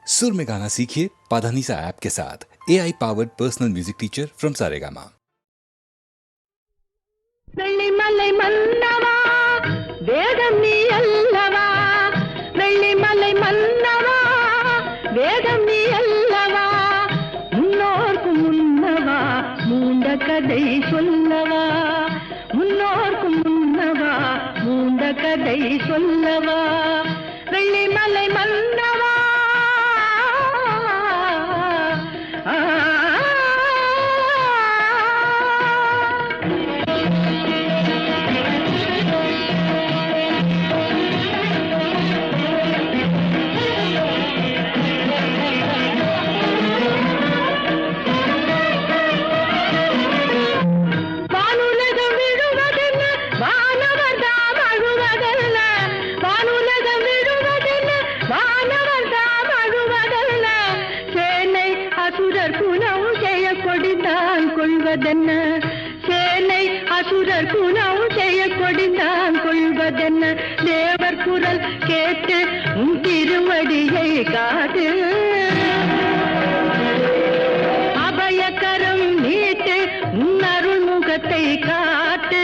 सुर में गाना सीखिए पाधानीसा ऐप के साथ। AI powered personal music teacher from Saregama. Vellimalai மன்னவா வேதம் நீ அல்லவா, வெள்ளிமலை மன்னவா வேதம் நீ அல்லவா, முன்னோர்க்கு முன்னவா மூண்ட கதை சொல்லவா, முன்னோர்க்கு முன்னவா மூண்ட கதை சொல்லவா, வெள்ளிமலை மன்னவா. சேனை அசுரர் குணம் செய்ய கொடிந்தான் கொள்வதென்ன, தேவர் குரல் கேட்டு உன் திருவடியை காட்டு, அபயக்கரம் நீட்டு உன் அருள் முகத்தை காட்டு,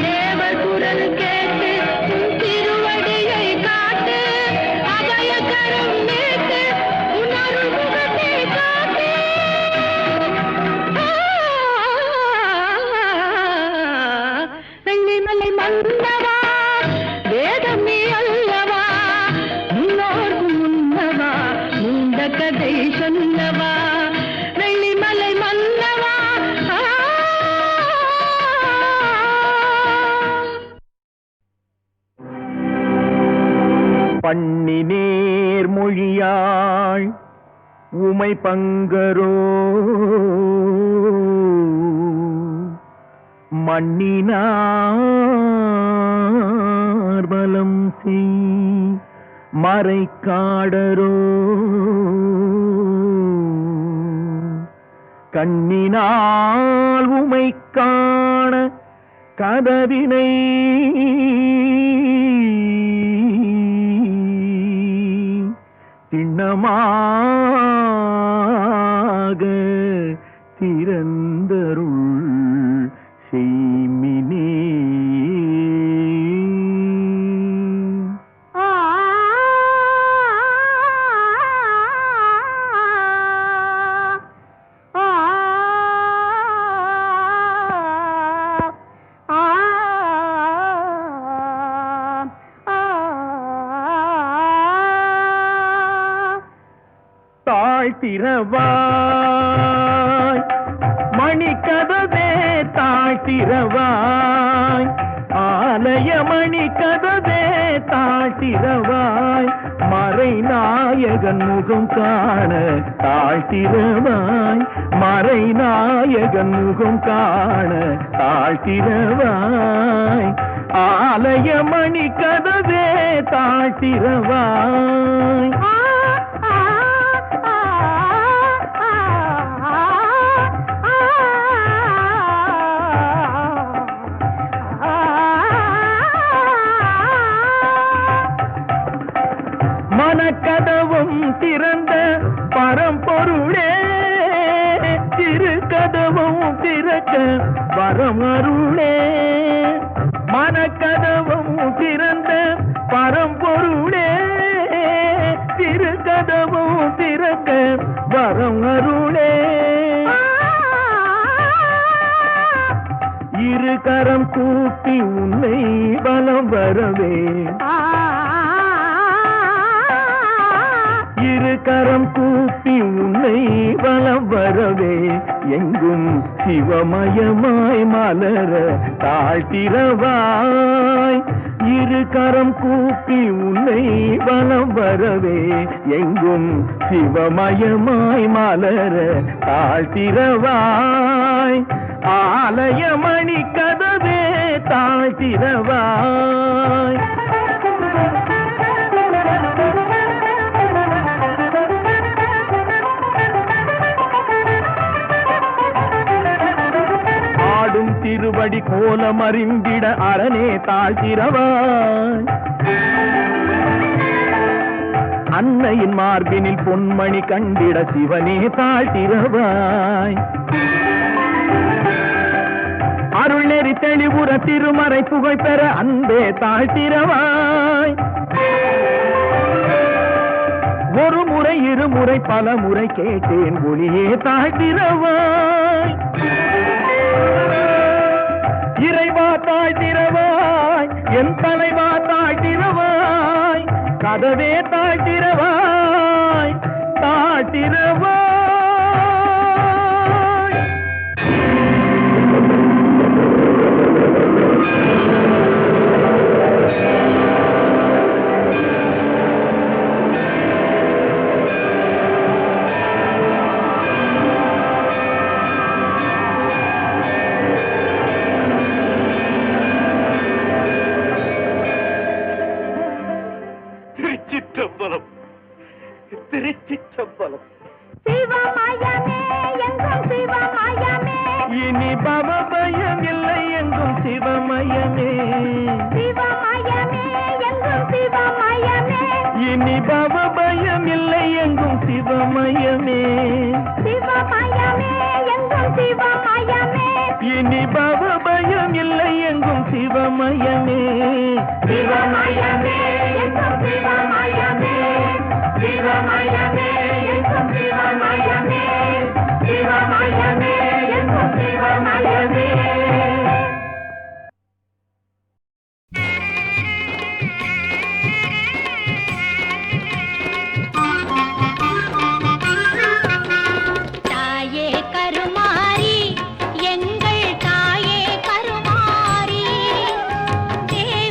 தேவர் குரல் கேட்டு உன் திருவடியை காட்டு, அபயக்கரம் நீட்டு உன் அருள் முகத்தை காட்டு. வெள்ளிமலை மன்னவா வேதம் நீ அல்லவா, முன்னோர்க்கு முன்னவா மூண்ட கதை சொல்லவா, வெள்ளிமலை மன்னவா. பண்ணி நேர் மொழியாள் உமை பங்கரோ மண்ணினார் பலம் செய் மறைக்காடரோ, கண்ணினால் உமை காண கதவினை திண்ணமாக திறந்தருள் செய்மினே. தாழ்த்திரவாய் மணிக்கதவே தாழ்த்திரவாய், ஆலய மணிக்கதவே தாழ்த்திரவாய், மறைநாயகன் முகம் காண தாழ்த்திரவாய், மறைநாயகன் முகம் காண தாழ்த்திரவாய், ஆலய மணிக்கதவே தாழ்த்திரவாய். மனக்கதவும் திறந்த பரம்பொருளே, திருக்கதவும் திறக்க வரம் அருளே, மனக்கதவும் திறந்த பரம்பொருளே, திருக்கதவும் திறக்க வரம் அருளே, இரு கரம் கூப்பி உன்னை பலம் வரவே, இரு கரம் கூப்பி உன்னை வலம் வரவே, எங்கும் சிவமயமாய் மலர தாழ்த்திரவாய், இரு கரம் கூப்பி உன்னை வலம் வரவே, எங்கும் சிவமயமாய் மலர தாழ்த்திரவாய், ஆலய மணி கதவே தாழ்த்திரவாய். திருவடி கோலம் அறிந்திட அரணே தாழ்த்திரவாய், அன்னையின் மார்பினில் பொன்மணி கண்டிட சிவனே தாழ்த்திரவாய். அருள் நெறி தெளிவுற திருமறை புகழ் பெற அன்பே தாழ்த்திரவாய். ஒரு முறை இருமுறை பல முறை கேட்டேன் ஒளியே தாழ்த்திரவாய். இறைவா தாழ்த்திரவாய், என் தலைவா தாழ்த்திரவாய், கதவே தாழ்த்திரவாய், தாழ்த்திரவாய். திருச்சிற்றம்பலம், திருச்சிற்றம்பலம். சிவமயமே எங்கும் சிவமயமே, இனி பவபயம் இல்லை எங்கும் சிவமயமே. சிவமயமே எங்கும் சிவமயமே, இனி பவபயம் இல்லை எங்கும் சிவமயமே. சிவமயமே எங்கும் சிவமயமே, இனி பவபயம் இல்லை எங்கும் சிவமயமே. சிவமயமே எங்கும் சிவமயமே, சிவமயமே எங்கும் சிவமயமே, சிவமயமே எங்கும் சிவமயமே. தாயே கருமாரி, எங்கள் தாயே கருமாரி, தேவி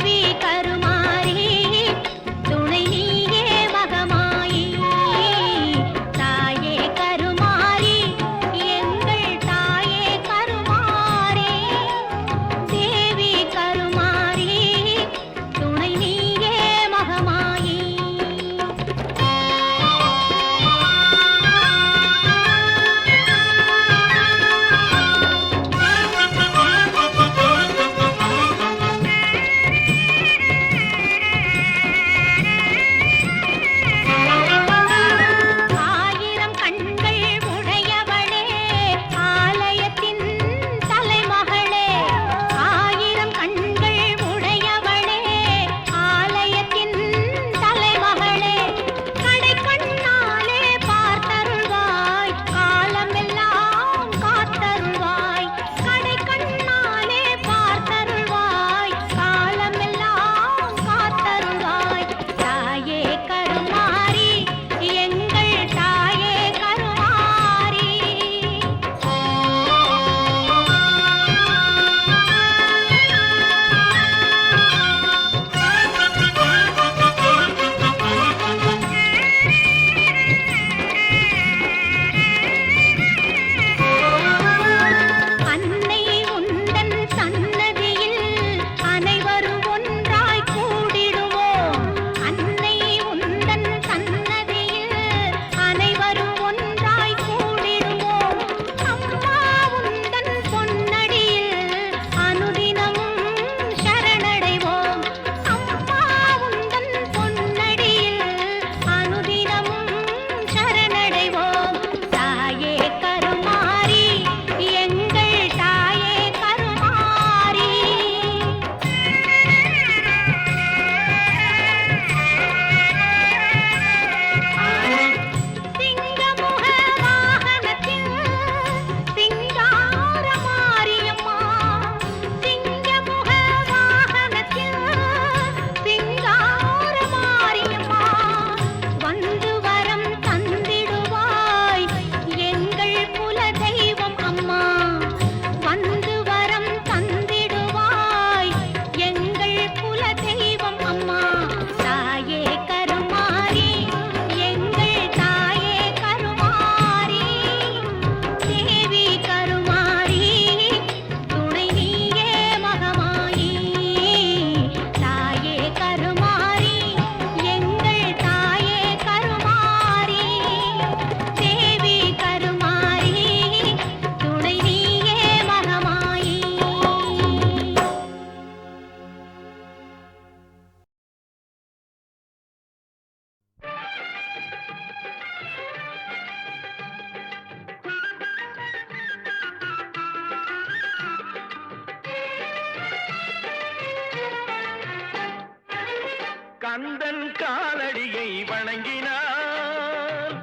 காலடியை வணங்கினார்.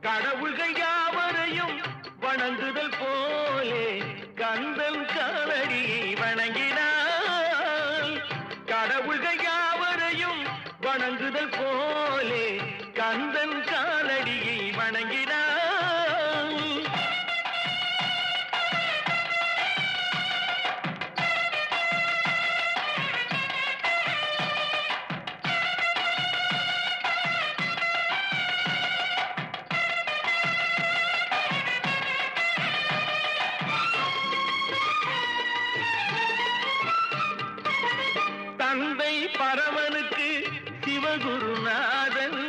கடவுள்கள் யாவரையும் வணங்குதல் போலே கந்தன் காலடியை வணங்கினார். கடவுள்கள் யாவரையும் வணங்குதல் போலே கந்தன் காலடியை வணங்கினார். தந்தை பரமனுக்கு சிவகுருநாதன்,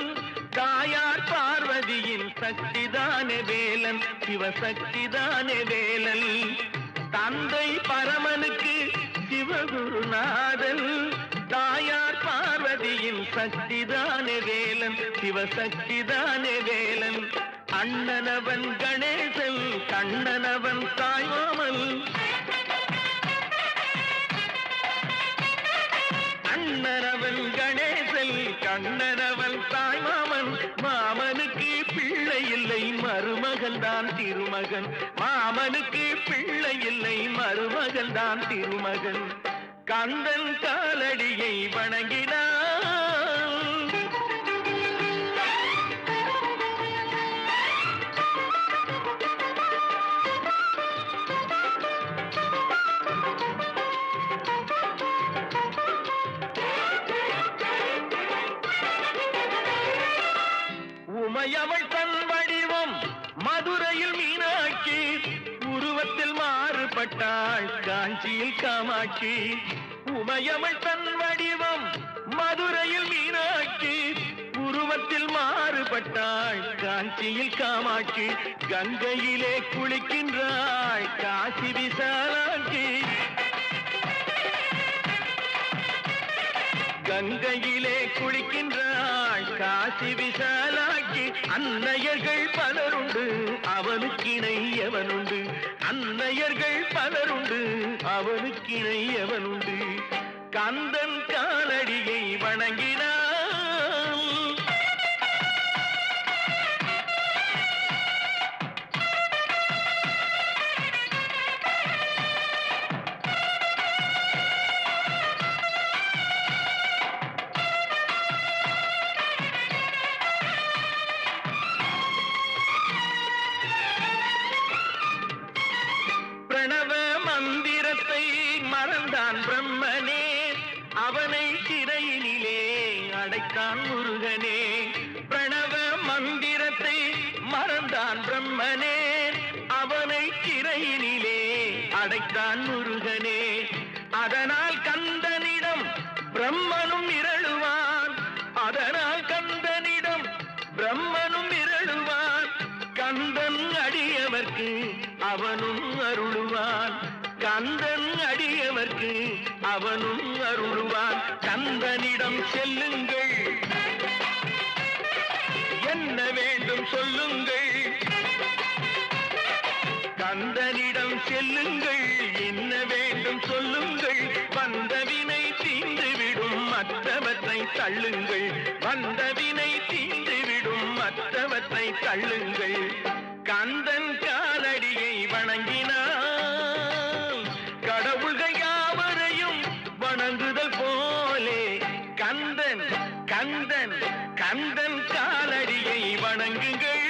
தாயார் பார்வதியின் சக்திதானே வேலன், சிவசக்திதானே வேலன். தந்தை பரமனுக்கு சிவகுருநாதன், தாயார் பார்வதியின் சக்திதானே வேலன், சிவசக்திதானே வேலன். அண்ணனவன் கணேசன், கண்ணனவன் தாய்மாமன். அண்ணனவன் கணேசன், கண்ணனவன் தாய்மாமன். மாமனுக்கு பிள்ளை இல்லை, மருமகன் தான் திருமகன். மாமனுக்கு பிள்ளை இல்லை, மருமகன் தான் திருமகன். கந்தன் காலடியை வணங்கினார். உமையவள் தன் வடிவம் மதுரையில் மீனாட்சி, உருவத்தில் மாறுபட்டாள் காஞ்சியில் காமாட்சி. உமையவள் தன் வடிவம் மதுரையில் மீனாட்சி, உருவத்தில் மாறுபட்டாள் காஞ்சியில் காமாட்சி. கங்கையிலே குளிக்கின்றாள் காசி விசாலாட்சி. கங்கையிலே குளிக்கின்றாள் காசி விசாலாட்சி. அன்னையர்கள் பலருண்டு, அவனுக்கிணை எவனுண்டு. அன்னையர்கள் பலருண்டு, அவனுக்கிணை எவனுண்டு. கந்தன் காலடியை வணங்கினார். பிரணவ மந்திரத்தை மறந்தான் பிரம்மனே, அவனை சிறையினிலே அடைத்தான் முருகனே. பிரணவ மந்திரத்தை மறந்தான் பிரம்மனே, அவனை சிறையினிலே அடைத்தான் முருகனே. அதனால் கந்தனிடம் பிரம்மனும் மிரளுவான், அதனால் கந்தனிடம் பிரம்மனும் மிரளுவான். கந்தன் அடியவர்க்கு அவனும் அருளுவான், கந்தன் அடியவர்க்கு அவனும் அருளுவான். கந்தனிடம் செல்லுங்கள், என்ன வேண்டும் சொல்லுங்கள். கந்தனிடம் செல்லுங்கள், என்ன வேண்டும் சொல்லுங்கள். வந்தவினை தீர்ந்துவிடும், மற்றவற்றை தள்ளுங்கள். வந்தவினை தீர்ந்துவிடும், மற்றவற்றை தள்ளுங்கள். கந்தன் காலடியை வணங்கினார். கடவுள்கள் யாவரையும் வணங்குதல் போலே கந்தன் கந்தன் கந்தன் காலடியை வணங்குங்கள்.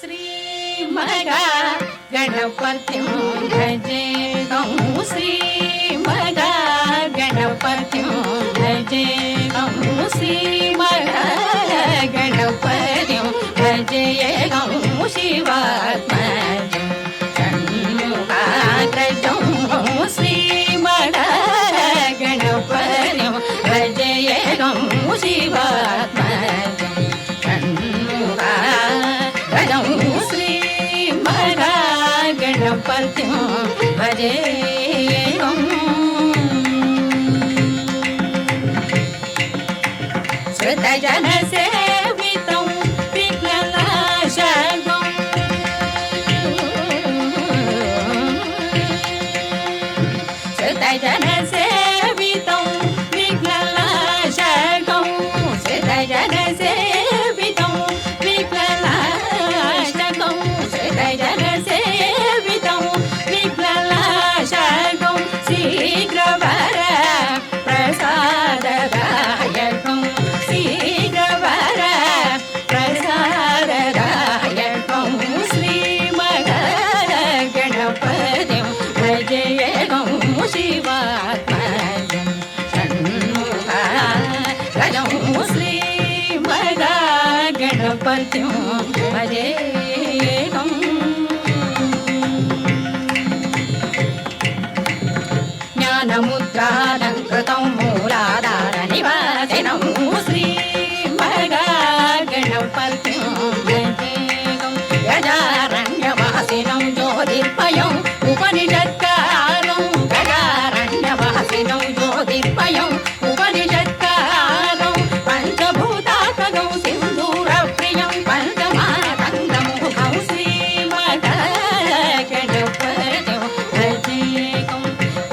श्रीमगा गणपतिं भजेगं, श्रीमगा गणपतिं भजेगं, श्रीमगा गणपतिं भजेगं, शिवात्मजं षण्मुखाग्रजं, श्रीमगा गणपतिं भजेगं, शिवात्मजं षण्मुखाग्रजं, श्रीमगा गणपतिं भजेगं. श्रुतजनसेवितं विघ्ननाशकं, श्रुतजन सेवितं विघ्ननाशकं श्रुतजन सेवितं विघ्ननाशकं श्रुतजन सेवितं विघ्ननाशकं शीघ्रवर प्रसाददायकं शीघ्रवर प्रसाददायकं श्रीमद्गणपतिं भजेयं शिवात्मजं षण्मुखगणं श्रीमद्गणपतिं भजेयं ज्ञानमुद्रालङ्कृतं मूलाधारनिवासिनं श्रीमद्गणपतिं भजेयं गजारण्यवासिनं ज्योतिर्मयम् उपनिषत्कारं गजारण्यवासिनं ज्योतिर्मयम् उपनिषत्कारं पञ्चभूतात्मकं सिन्दूरप्रियं पञ्चमातङ्गमुखं श्रीमद्गणपतिं भजेयं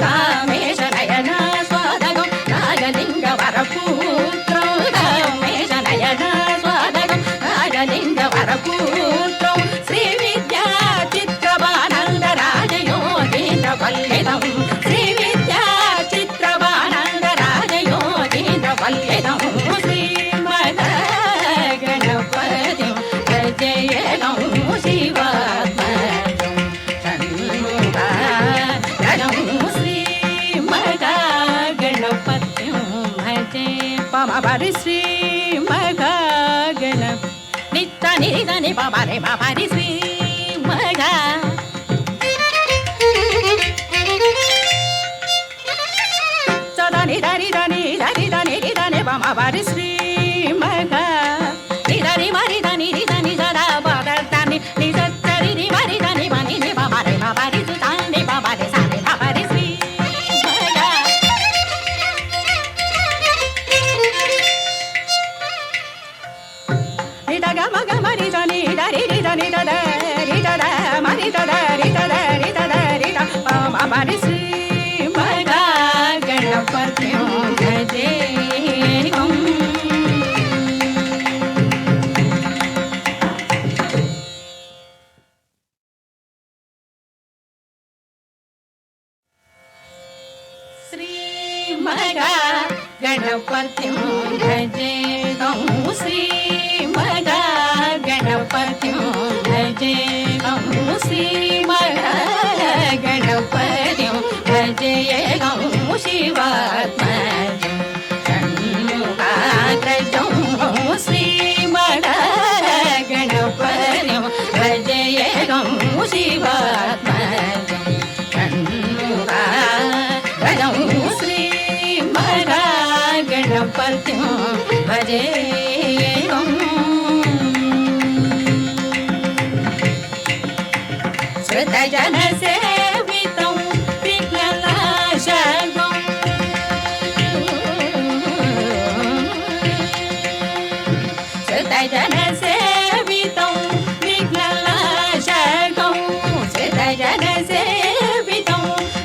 कामेशनयन स्वादकं नागलिङ्गवरपुत्रं कामेशनयन स्वादकं नागलिङ्गवरपुत्रं श्रीविद्याचित्रवानन्दराजयोगीन्द्रवल्लितं श्रीविद्याचित्रवानन्दराजयोगीन्द्रवल्लितं श्रीमद्गणपतिं भजेयं शिवात्मजं षण्मुखगणं श्रीमद्गणपतिं भजे पमपरि श्रीमद्गण नित्य निरिदनि पमरे पमरि श्रीमद् सदनि दरि दनि दरि दनि रिदनि पमपरि श्रीमद् निदनि मरि दनि रिदनि सदा पदर्दनि निदत्तरि नि मरि दनि मनि नि पमरे पमरि सुतानि पमरे सानि पमरि श्रीमद् निदग मग मरि दनि दरि रिदनि दद रिदद मरि दद रिदद रिदद रिद पमपरि श्रीमद्गणपतिं भजेयं श्रीमद्गणपतिं भजेयं श्रीमद्गणपतिं भजेयं श्रीमद्गणपतिं भजेयं शिवात्मजं षण्मुखग्रजं श्रीमद्गणपतिं भजेयं शिवात्मजं षण्मुखग्रजं श्रीमद्गणपतिं भजेयं श्रुतजन सेवितं विघ्ननाशकं श्रुतजन सेवितं विघ्ननाशकं श्रुतजन सेवितं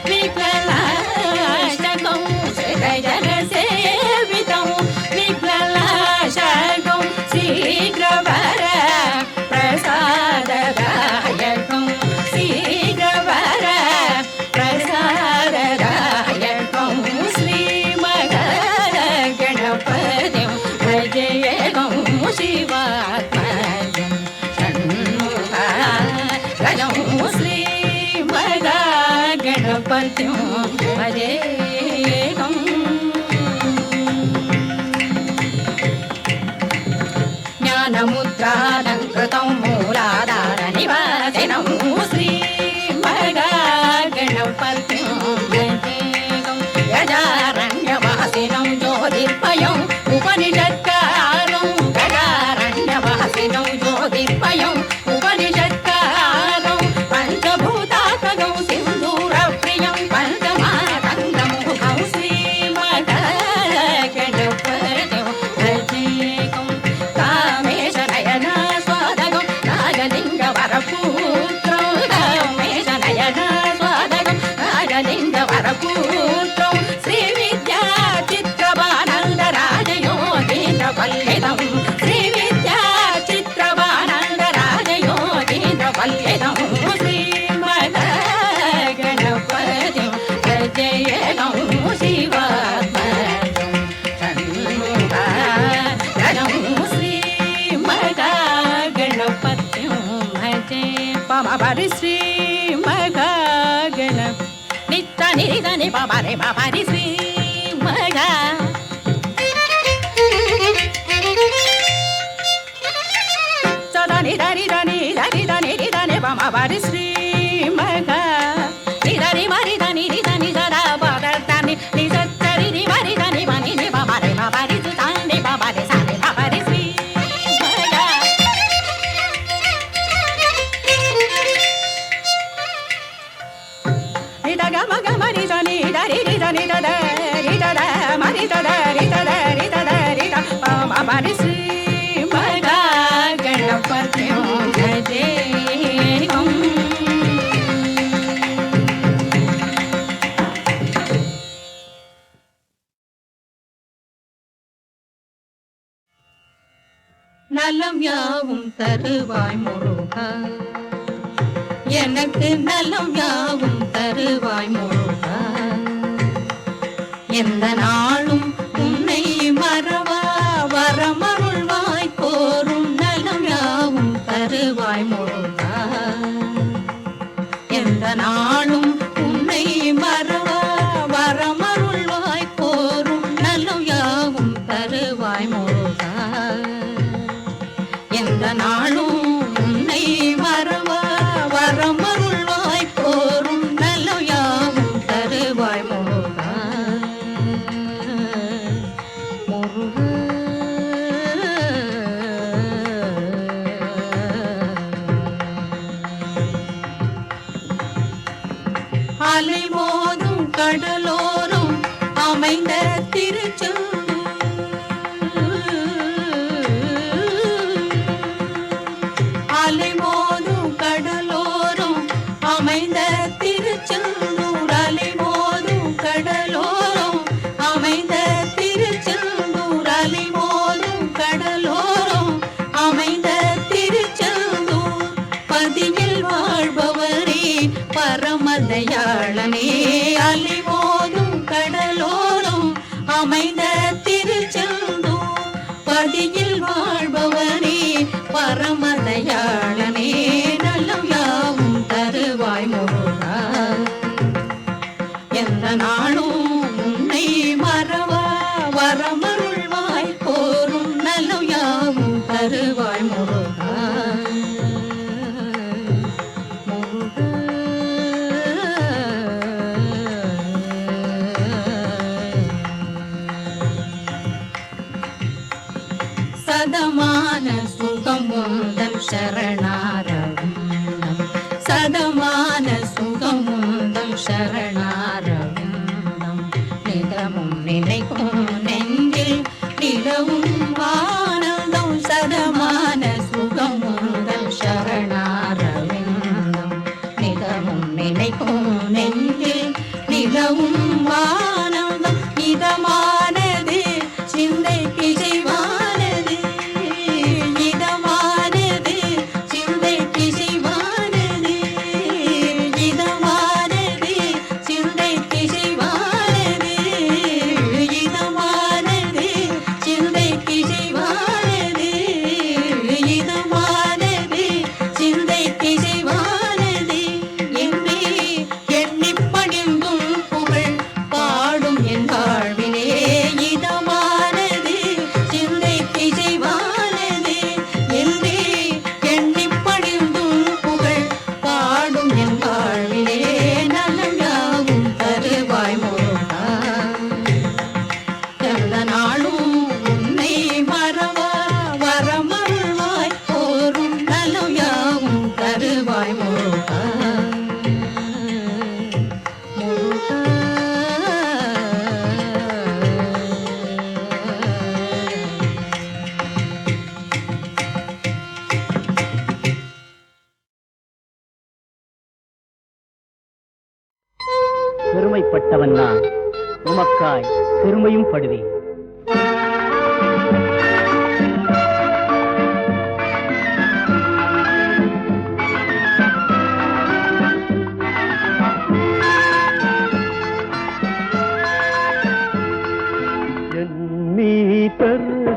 विघ्ननाशकं श्रुतजन सेवितं विघ्ननाशकं शीघ्रवर प्रसाददायकं शीघ्रवर प्रसाददायकं श्रीमद्गणपतिं भजेयं शिवात्मजं षण्मुखगणं श्रीमद्गणपतिं भजेयं ज्ञानमुद्रालङ्कृतं मूलाधारनिवासिनं श्रीमद्गणपतिं भजेयं गजारण्यवासिनं ज्योतिर्मयम् उपनिषत्कारं गजारण्यवासिनं ज्योतिर्मयम् उपनिषत्कारं पञ्चभूतात्मकं सिन्दूरप्रियं पञ्चमातङ्गमुखं श्रीमद्गणपतिं भजेयं कामेशनयन स्वादकं नागलिङ्गवरपुत्रं कामेशनयन स्वादकं பரி ஸ்ரீ மகா கணப நித்த நிரிதனி பபரி பபரி ஸ்ரீ மகா சதனி தனி தனி தனி தனி தனி பம பரி ஸ்ரீ மகா நிதனி மரி தனி தனி சதா பதர் தனி நிசத்தரி நி மரி தனி மணி நி பபரி பபரி சுதானி பபரி சாரி பபரி ஸ்ரீ மகா நிதக மக மரி தனி தரி தனி தத ரி தத மரி தத ரி தத ரி தத ரி த பம பரி ஸ்ரீ மகா கணபதியோ ஜெயம் நலம் யாவும் தருவாய் முருகா எனக்கு நலம் யாவும் தருவாய் முருகா எந்த நாளும் உன்னை மறவா வரமருள்வாய் கோரும் நலம் யாவும் தருவாய் முருகா எந்த நாளும் உன்னை மறவா வரமருள்வாய் கோரும் நலம் யாவும் தருவாய் முருகா எந்த நாளும் உன்னை மறவா வரமருள்வாய் கோரும் நலம் யாவும் தருவாய் முருகா முருகா அலை மோதும் கடலோரம் அமைந்த திருச்செந்தூர் அலை மோதும் கடலோரம் அமைந்த திருச்செந்தூர் அலை மோதும் கடலோரம் அமைந்த திருச்செந்தூர் அலை மோதும் கடலோரம் அமைந்த திருச்செந்தூர் பதியில் வாழ்பவரே பரமதயாளனே அலை மோதும் கடலோரம் அமைந்த திருச்செந்தூர் பதியில் வாழ்பவரே பரமதயாளனே நலம் யாவும் தருவாய் முருகா எந்த நாளும் உன்னை மறவா வரமருள்வாய் கோரும் நலம் யாவும் தருவாய் முருகா சதமான சுகம் உந்தன் சரணாரவிந்தம் சதமான சுகம் உந்தன் சரணாரவிந்தம் நிதமும் நினைக்கும் நெஞ்சில் நிலவும் ஆனந்தம் சதமான சுகம் உந்தன் சரணாரவிந்தம் நிதமும் நினைக்கும் நெஞ்சில் நிலவும் ஆனந்தம் இதமானது சிந்தைக்கு செய்வானது இதமானது சிந்தைக்கு செய்வானது இதமானது சிந்தைக்கு செய்வானது இதமானது சிந்தைக்கு செய்வானது இதமானது சிந்தைக்கு செய்வானது என்றே எண்ணிப் பணிந்தும் புகழ் பாடும் என் வாழ்விலே இதமானது சிந்தைக்கு செய்வானது என்றே எண்ணிப் பணிந்தும் புகழ் பாடும் என் வாழ்விலே நலம் யாவும் தருவாய் முருகா எந்த நாளும் உன்னை மறவா வரமருள்வாய் கோரும் நலம் யாவும் தருவாய் முருகா பெருமைப்பட்டவன் நான் உமக்காய் பெருமையும் படுவேன்.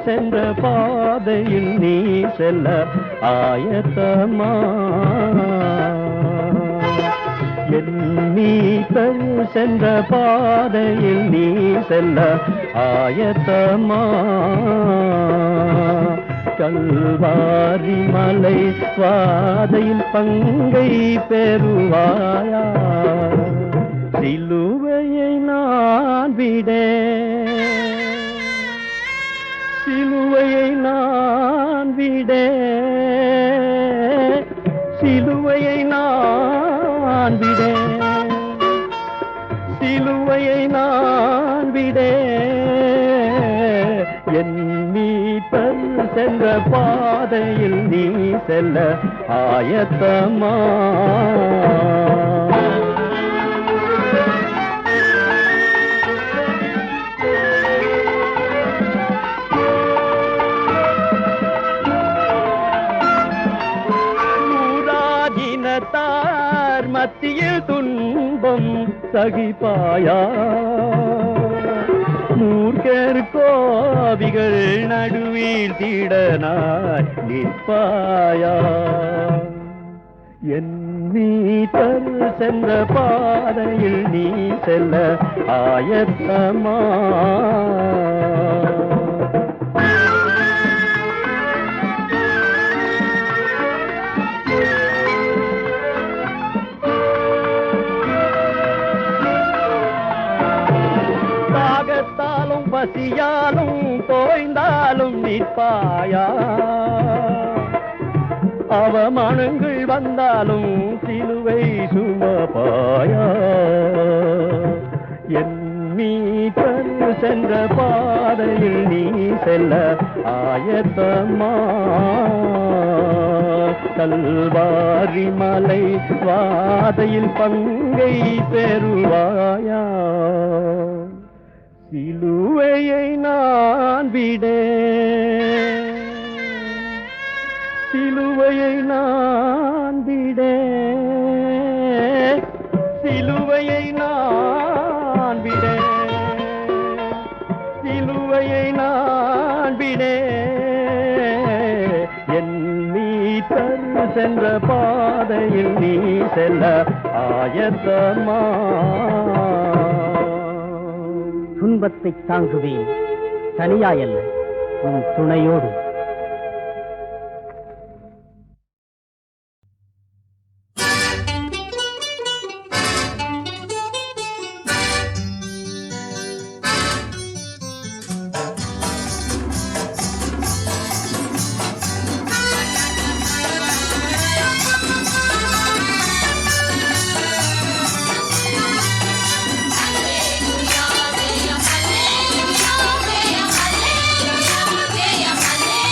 சென்ற பாதையில் நீ செல்ல ஆயத்தமா நீ தரு சென்ற பாதையில் நீ செல்ல ஆயத்தமா கல்வாரி மலை பாதையில் பங்கை பெறுவாயா சிலுவையை நான் விடேன் சிலுவையை நான் விடேன் சிலுவையை நான் விடேன் சிலுவையை நான் விடேன் என் மீட்பர் சென்ற பாதையில் நீ செல்ல ஆயத்தமா தார் மத்தியில் துன்பம் சகிப்பாயா மூர்க்கர் கோபிகள் நடுவில் திடனாய் நிற்பாயா என் மீட்டர் சென்ற பாதையில் நீ செல்ல ஆயத்தமா பசியாலும் தோய்ந்தாலும் நிற்பாயா அவமானங்கள் வந்தாலும் சிலுவை சுமப்பாயா என் மீட்பர் சென்ற பாதையில் நீ செல்ல ஆயத்தமா கல்வாரி மலை வாதையில் பங்கை பெறுவாயா சிலுவையை நான் விடேன் சிலுவையை நான் விடேன் சிலுவையை நான் விடேன் சிலுவையை நான் விடேன் என் மீட்பர் சென்ற பாதையில் நீ செல்ல ஆயத்தமா துன்பத்தை தாங்குவேன் தனியாயல்ல உன் துணையோடு Hallelujah, hallelujah, hallelujah.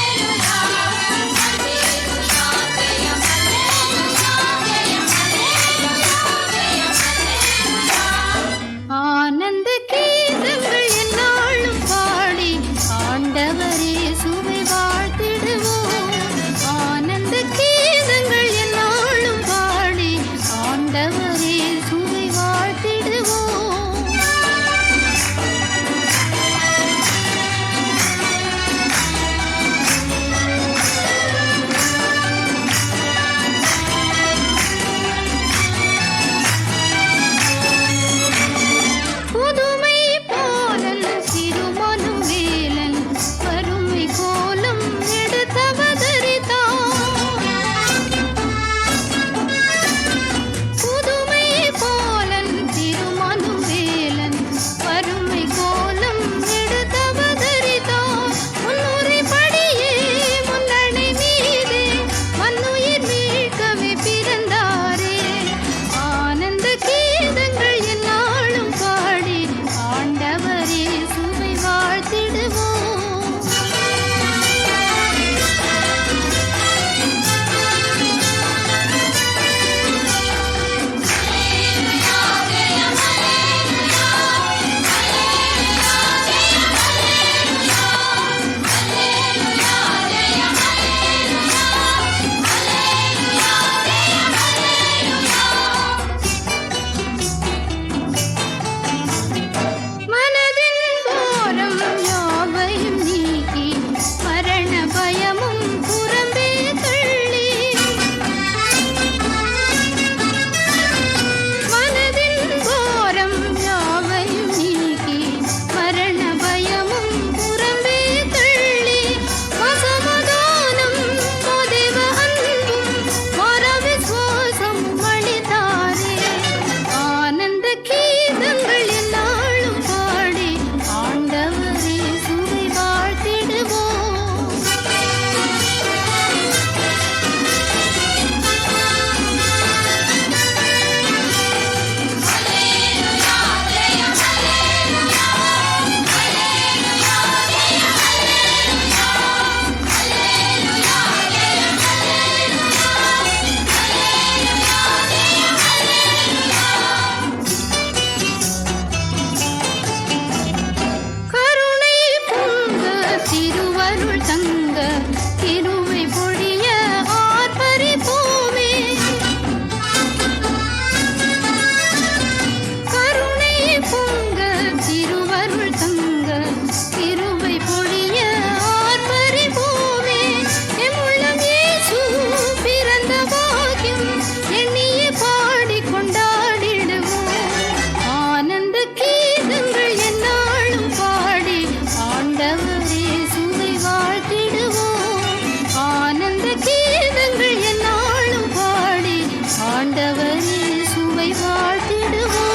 வாழ்த்திடுவோம்.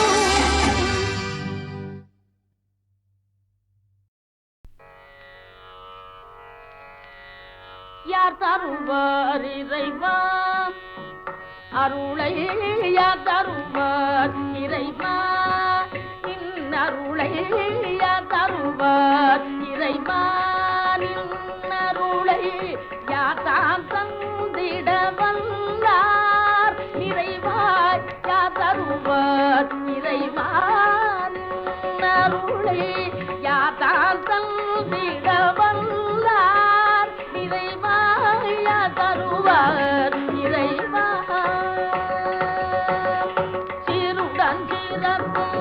யார் தருவார் இறைவா அருளை, யார் தருவார் இறைவா இன்னருளை, யார் தருவார் இறைவா நின்னருளை, யார் தான் தந்திட வல்லார் நிறைவாய், யார் தருவார் இறைவா நின்னருளை, யார் தான் தந்திட வல்லார் நிறைவாய், யார் தருவார் இறைவா சீருடன் சிறப்பும்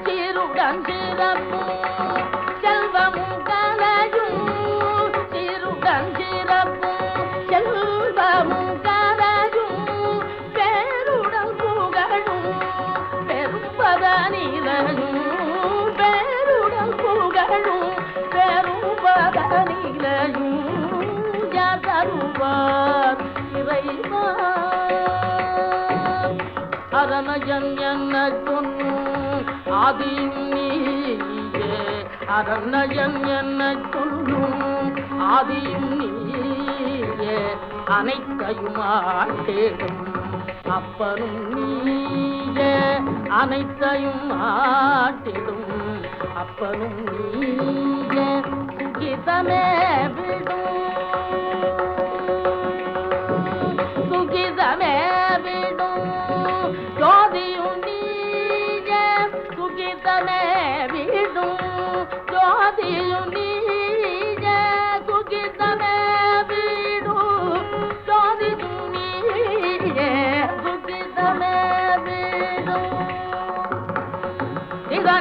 சீருடன் சிறப்பும் செல்வமும் கலையும், சீருடன் சிறப்பும் செல்வமும் கலையும், பேருடன் புகழும் பெரும்பதனிலையும், பேருடன் புகழும் பெரும்பதனிலையும், யார் தருவார் இறைவா அரணயன் என்ன சொல்லும் ஆதியும் நீயே, அரணயன் என்ன சொல்லும் ஆதியும் நீயே, அனைத்தையும் ஆட்டேடும் அப்பனும் நீயே, அனைத்தையும் ஆட்டிடும் அப்பனும் நீயே, சுகிதமே விடும் சுகிதமே விடும் ஜோதியும் நீயே, சுகிதமே விடும் ஜோதியும் நீயே, சுகிதமே விடும் ஜோதியும் நீயே, சுகிதமே விடும்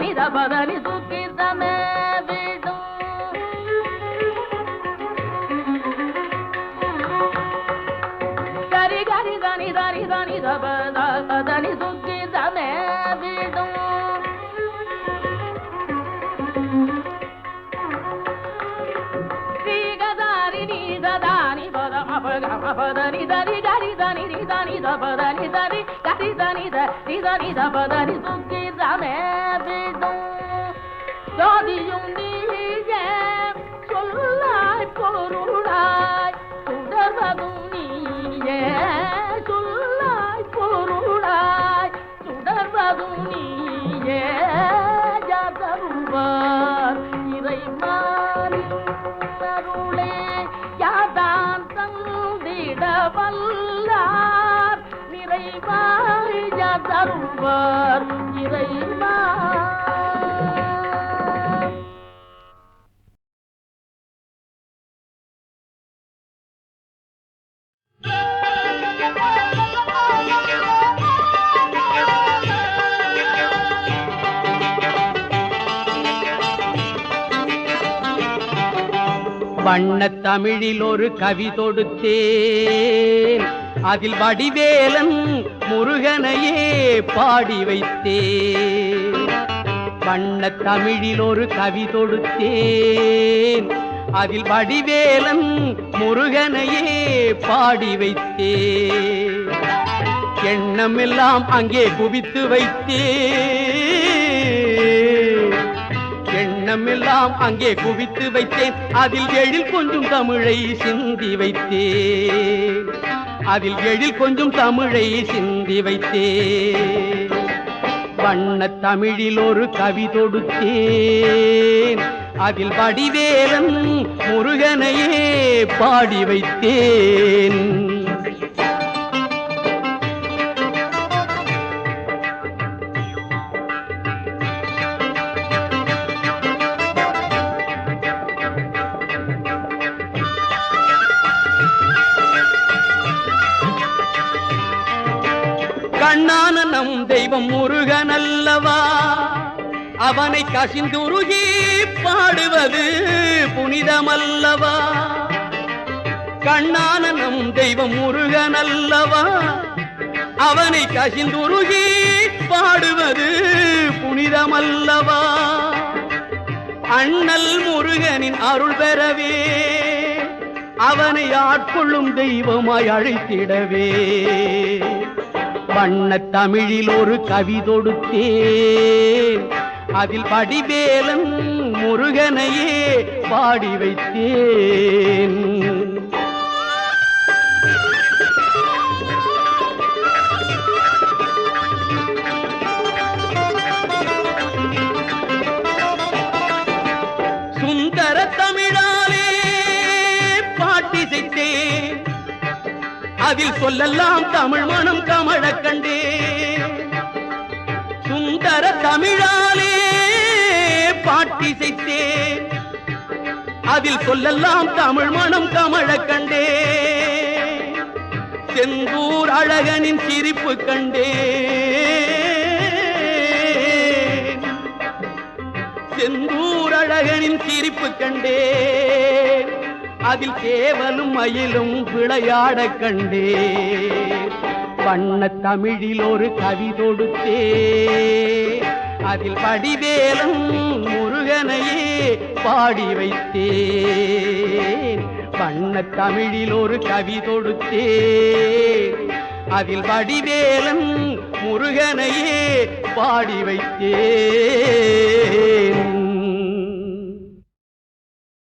நித பதனி சுகிதமே விடும் கரி கரி தனி தனி தனி தபதனி சுகிதமே விடும் ஸ்ரீகதாரி நீததானி பதமபகமபதனி தரி கரி தனி நிதனி தபதனி தரி கரி தனி தனி தபதனி சுகிதமே விடும் ஜோதியும் நீயே சொல்லாய் பொருளாய் சுடர்வதும் நீயே, சொல்லாய் பொருளாய் சுடர்வதும் நீயே, யார் தருவார் இறைமானின் அருளே, யாதான் தந்திட வல்லார் நிறைவாய், யார் தருவார் இறைவா வண்ணத் தமிழில் ஒரு கவி தொடுத்தேன், அதில் வடிவேலன் முருகனையே பாடி வைத்தேன். வண்ணத் தமிழில் ஒரு கவி தொடுத்தேன், அதில் வடிவேலன் முருகனையே பாடி வைத்தேன். எண்ணமெல்லாம் அங்கே குவித்து வைத்தேன், எண்ணமெல்லாம் அங்கே குவித்து வைத்தேன். அதில் எழில் கொஞ்சம் தமிழை சிந்தி வைத்தேன், அதில் எழில் கொஞ்சம் தமிழை சிந்தி வைத்தேன். வண்ணத் தமிழில் ஒரு கவி தொடுத்தேன், அதில் வடிவேலன் முருகனையே பாடி வைத்தேன். கண்ணான நம் தெய்வம் முருகன் அல்லவா, அவனை கசிந்துருகி பாடுவது புனிதமல்லவா. கண்ணான நம் தெய்வம் முருகன் அல்லவா, அவனை கசிந்துருகி பாடுவது புனிதமல்லவா. அண்ணல் முருகனின் அருள் பெறவே அவனை ஆட்கொள்ளும் தெய்வமாய் அழைத்திடவே வண்ணத் தமிழில் ஒரு கவி தொடுத்தேன் அதில் வடிவேலன் முருகனையே பாடி வைத்தேன் சுந்தர தமிழாலே பாட்டிசைத்தேன் அதில் சொல்லெல்லாம் தமிழ் மனம் கமழ கண்டே சுந்தர தமிழாலே பாட்டிசைத்தேன் அதில் சொல்லெல்லாம் தமிழ் மனம் கமழ கண்டே செந்தூர் அழகனின் சிரிப்பு கண்டே செந்தூர் அழகனின் சிரிப்பு கண்டே அதில் கேவலும் மயிலும் விளையாட கண்டே வண்ணத் தமிழில் ஒரு கவி தொடுத்தே அதில் வடிவேலன் முருகனையே பாடி வைத்தேன் வண்ணத் தமிழில் ஒரு கவி தொடுத்தே அதில் வடிவேலன் முருகனையே பாடி வைத்தேன்